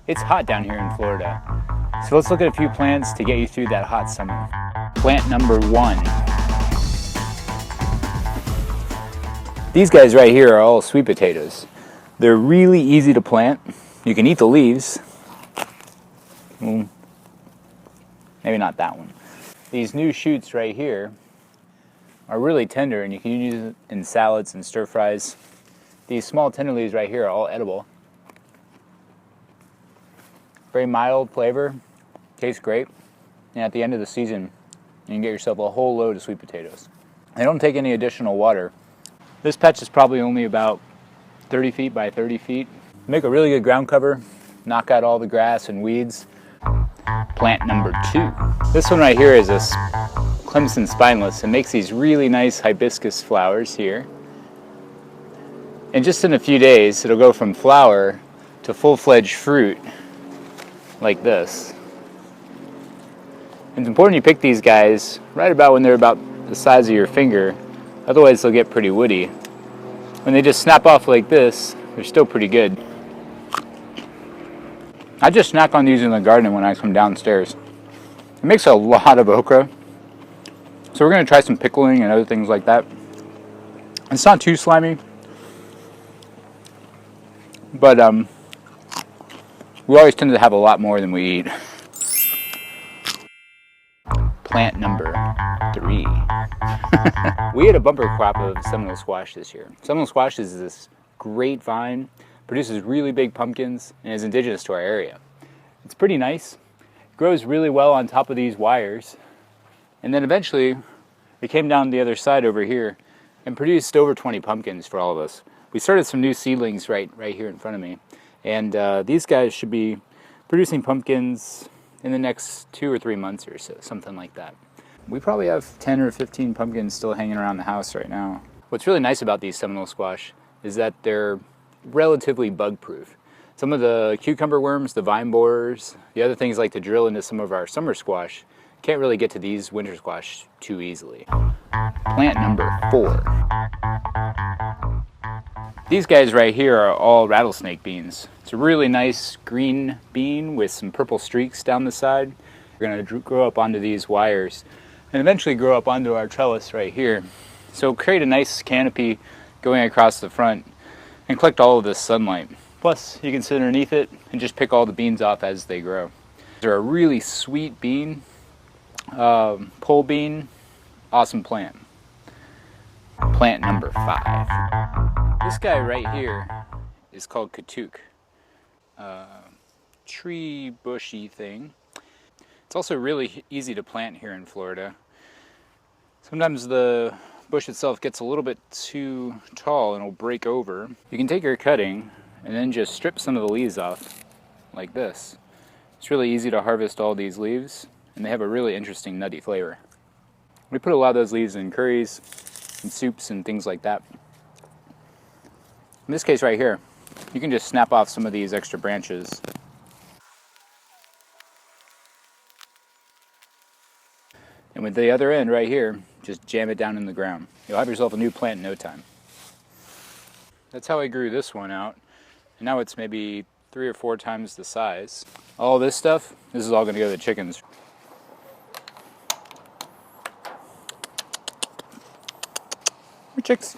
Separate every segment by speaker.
Speaker 1: It's hot down here in Florida. So let's look at a few plants to get you through that hot summer. Plant number 1. These guys right here are all sweet potatoes. They're really easy to plant. You can eat the leaves. Maybe not that one. These new shoots right here are really tender and you can use it in salads and stir fries. These small tender leaves right here are all edible. Very mild flavor, tastes great. And at the end of the season, you can get yourself a whole load of sweet potatoes. They don't take any additional water. This patch is probably only about 30 feet by 30 feet. Make a really good ground cover, knock out all the grass and weeds. Plant number 2. This one right here is a Clemson spineless. It makes these really nice hibiscus flowers here. And just in a few days, it'll go from flower to full-fledged fruit like this. It's important you pick these guys right about when they're about the size of your finger, otherwise they'll get pretty woody. When they just snap off like this, they're still pretty good. I just snack on these in the garden when I come downstairs. It makes a lot of okra, so we're going to try some pickling and other things like that. It's not too slimy, but we always tend to have a lot more than we eat. Plant number 3. We had a bumper crop of Seminole Squash this year. Seminole Squash is this great vine, produces really big pumpkins, and is indigenous to our area. It's pretty nice. It grows really well on top of these wires. And then eventually, it came down the other side over here and produced over 20 pumpkins for all of us. We started some new seedlings right here in front of me. And these guys should be producing pumpkins in the next 2 or 3 months or so, something like that. We probably have 10 or 15 pumpkins still hanging around the house right now. What's really nice about these Seminole Squash is that they're relatively bug-proof. Some of the cucumber worms, the vine borers, the other things like to drill into some of our summer squash can't really get to these winter squash too easily. Plant number 4. These guys right here are all rattlesnake beans. It's a really nice green bean with some purple streaks down the side. We're going to grow up onto these wires and eventually grow up onto our trellis right here. So create a nice canopy going across the front and collect all of this sunlight. Plus you can sit underneath it and just pick all the beans off as they grow. They're a really sweet bean, pole bean, awesome plant. Plant number 5. This guy right here is called Katuk. Tree bushy thing. It's also really easy to plant here in Florida. Sometimes the bush itself gets a little bit too tall and will break over. You can take your cutting and then just strip some of the leaves off like this. It's really easy to harvest all these leaves and they have a really interesting nutty flavor. We put a lot of those leaves in curries and soups and things like that. In this case right here, you can just snap off some of these extra branches. And with the other end right here, just jam it down in the ground. You'll have yourself a new plant in no time. That's how I grew this one out. And now it's maybe 3 or 4 times the size. All this stuff, this is all going to go to the chickens. Chicks,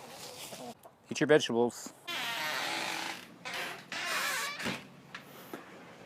Speaker 1: eat your vegetables.